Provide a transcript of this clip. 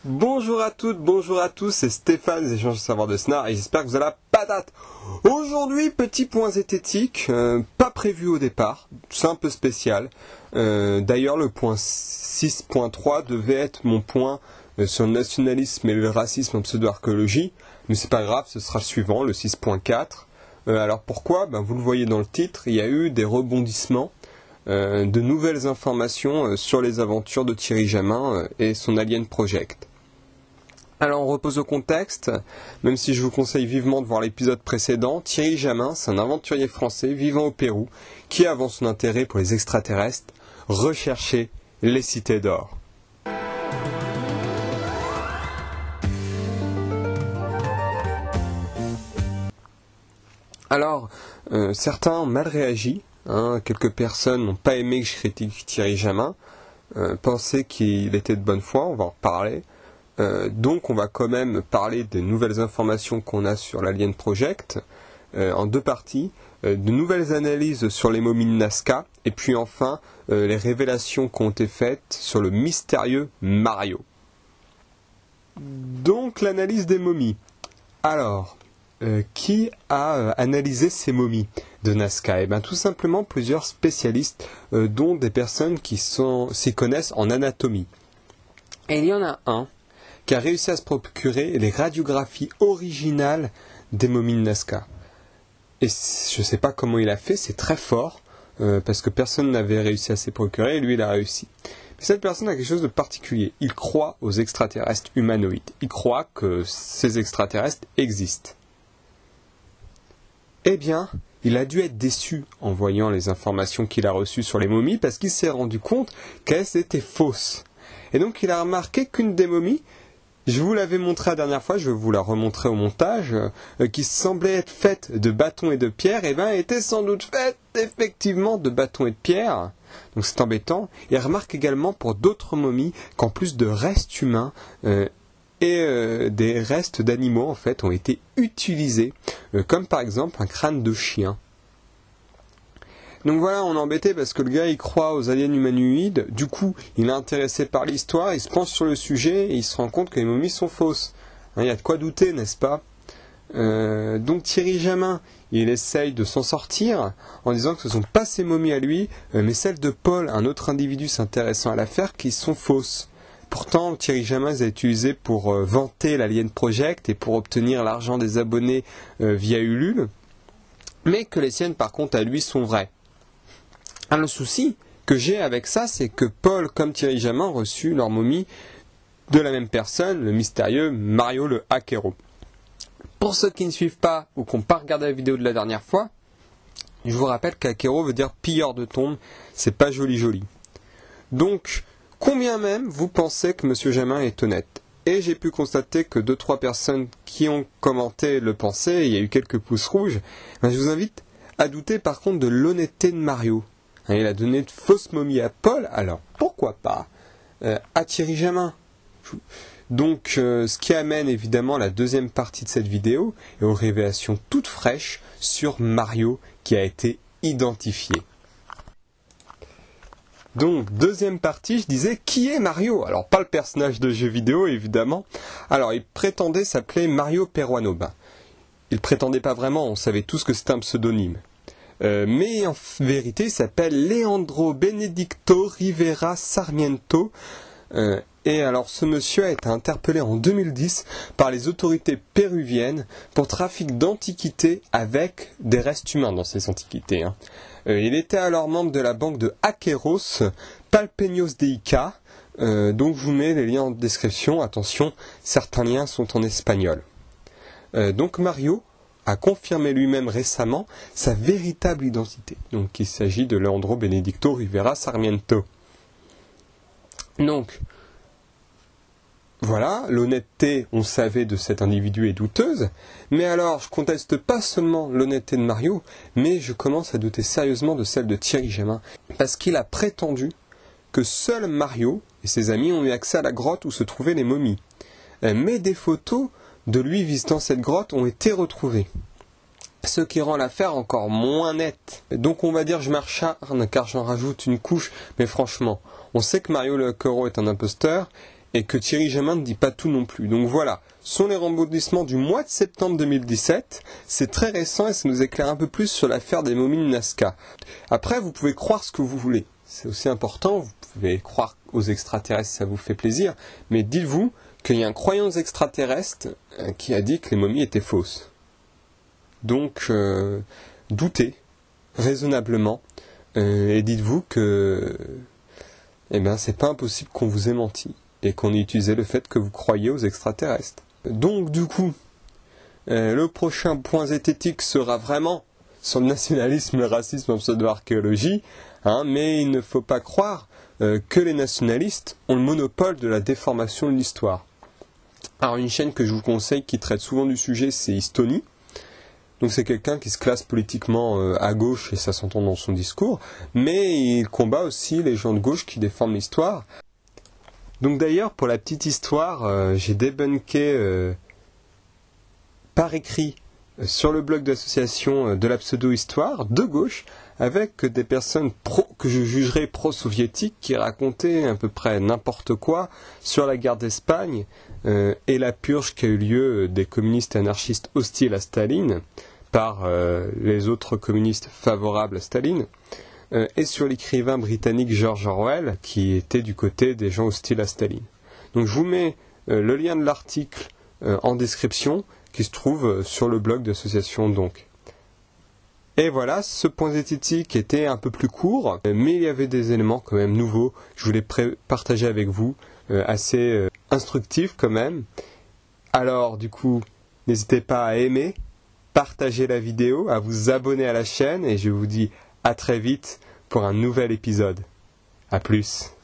Bonjour à toutes, bonjour à tous, c'est Stéphane des échanges de savoir de Snare et j'espère que vous avez la patate. Aujourd'hui, petit point zététique, pas prévu au départ, c'est un peu spécial. D'ailleurs, le point 6.3 devait être mon point sur le nationalisme et le racisme en pseudo-archéologie, mais c'est pas grave, ce sera le suivant, le 6.4. Alors pourquoi ? Vous le voyez dans le titre, il y a eu des rebondissements. De nouvelles informations sur les aventures de Thierry Jamin et son Alien Project. Alors on repose au contexte, même si je vous conseille vivement de voir l'épisode précédent, Thierry Jamin, c'est un aventurier français vivant au Pérou qui, avant son intérêt pour les extraterrestres, recherchait les cités d'or. Alors, certains ont mal réagi. Quelques personnes n'ont pas aimé que je critique Thierry Jamin, pensaient qu'il était de bonne foi, on va en reparler. Donc on va quand même parler des nouvelles informations qu'on a sur l'Alien Project, en deux parties, de nouvelles analyses sur les momies de Nazca, et puis enfin les révélations qui ont été faites sur le mystérieux Mario. Donc l'analyse des momies. Alors, qui a analysé ces momies de Nazca ? Tout simplement plusieurs spécialistes, dont des personnes qui s'y connaissent en anatomie. Et il y en a un qui a réussi à se procurer les radiographies originales des momies de Nazca. Et je ne sais pas comment il a fait, c'est très fort, parce que personne n'avait réussi à s'y procurer, et lui il a réussi. Mais cette personne a quelque chose de particulier. Il croit aux extraterrestres humanoïdes. Il croit que ces extraterrestres existent. Eh bien, il a dû être déçu en voyant les informations qu'il a reçues sur les momies parce qu'il s'est rendu compte qu'elles étaient fausses. Et donc il a remarqué qu'une des momies, je vous l'avais montré la dernière fois, je vais vous la remontrer au montage, qui semblait être faite de bâtons et de pierres, était sans doute faite effectivement de bâtons et de pierres. Donc c'est embêtant. Il remarque également pour d'autres momies qu'en plus de restes humains, et des restes d'animaux en fait ont été utilisés, comme par exemple un crâne de chien. Donc voilà, on est embêté parce que le gars il croit aux aliens humanoïdes, du coup il est intéressé par l'histoire, il se penche sur le sujet et il se rend compte que les momies sont fausses. Il y a de quoi douter, n'est-ce pas ? Donc Thierry Jamin, il essaye de s'en sortir en disant que ce ne sont pas ses momies à lui, mais celles de Paul, un autre individu s'intéressant à l'affaire, qui sont fausses. Pourtant, Thierry Jamin les a utilisés pour vanter l'Alien Project et pour obtenir l'argent des abonnés via Ulule, mais que les siennes, par contre, à lui, sont vraies. Le souci que j'ai avec ça, c'est que Paul, comme Thierry Jamin, ont reçu leur momie de la même personne, le mystérieux Mario le Hackero. Pour ceux qui ne suivent pas ou qui n'ont pas regardé la vidéo de la dernière fois, je vous rappelle qu'Hackero veut dire pilleur de tombes, c'est pas joli joli. Donc, combien même vous pensez que M. Jamin est honnête ? Et j'ai pu constater que 2-3 personnes qui ont commenté le pensaient, il y a eu quelques pouces rouges. Je vous invite à douter par contre de l'honnêteté de Mario. Il a donné de fausses momies à Paul, alors pourquoi pas à Thierry Jamin ? Donc ce qui amène évidemment à la deuxième partie de cette vidéo et aux révélations toutes fraîches sur Mario qui a été identifié. Donc, deuxième partie, je disais, qui est Mario ? Alors, pas le personnage de jeu vidéo, évidemment. Alors, il prétendait s'appeler Mario Peruano. Il prétendait pas vraiment, on savait tous que c'était un pseudonyme. Mais en vérité, il s'appelle Leandro Benedicto Rivera Sarmiento. Et alors, ce monsieur a été interpellé en 2010 par les autorités péruviennes pour trafic d'antiquités avec des restes humains dans ces antiquités. Il était alors membre de la banque de Haqueros, Palpeños de Ica. Donc je vous mets les liens en description. Attention, certains liens sont en espagnol. Donc Mario a confirmé lui-même récemment sa véritable identité. Donc il s'agit de Leandro Benedicto Rivera Sarmiento. Donc, voilà, l'honnêteté, on savait, de cet individu est douteuse, mais alors je conteste pas seulement l'honnêteté de Mario, mais je commence à douter sérieusement de celle de Thierry Jamin, parce qu'il a prétendu que seul Mario et ses amis ont eu accès à la grotte où se trouvaient les momies. Mais des photos de lui visitant cette grotte ont été retrouvées, ce qui rend l'affaire encore moins nette. Donc on va dire je m'acharne car j'en rajoute une couche, mais franchement, on sait que Mario le Hackero est un imposteur, et que Thierry Jamin ne dit pas tout non plus. Donc voilà, ce sont les rebondissements du mois de septembre 2017. C'est très récent et ça nous éclaire un peu plus sur l'affaire des momies de Nazca. Après, vous pouvez croire ce que vous voulez. C'est aussi important, vous pouvez croire aux extraterrestres si ça vous fait plaisir, mais dites-vous qu'il y a un croyant aux extraterrestres qui a dit que les momies étaient fausses. Donc, doutez raisonnablement et dites-vous que c'est pas impossible qu'on vous ait menti et qu'on ait utilisé le fait que vous croyez aux extraterrestres. Donc du coup, le prochain point zététique sera vraiment sur le nationalisme, le racisme en pseudo-archéologie, mais il ne faut pas croire que les nationalistes ont le monopole de la déformation de l'histoire. Alors une chaîne que je vous conseille qui traite souvent du sujet, c'est Histony. Donc c'est quelqu'un qui se classe politiquement à gauche et ça s'entend dans son discours, mais il combat aussi les gens de gauche qui déforment l'histoire. Donc d'ailleurs, pour la petite histoire, j'ai débunké par écrit sur le blog d'association de la pseudo-histoire de gauche avec des personnes que je jugerais pro-soviétiques qui racontaient à peu près n'importe quoi sur la guerre d'Espagne et la purge qui a eu lieu des communistes anarchistes hostiles à Staline par les autres communistes favorables à Staline et sur l'écrivain britannique George Orwell qui était du côté des gens hostiles à Staline. Donc je vous mets le lien de l'article en description qui se trouve sur le blog d'association donc. Et voilà, ce point zététique était un peu plus court, mais il y avait des éléments quand même nouveaux que je voulais partager avec vous, assez instructifs quand même. Alors du coup, n'hésitez pas à aimer, partager la vidéo, à vous abonner à la chaîne et je vous dis à très vite pour un nouvel épisode. A plus.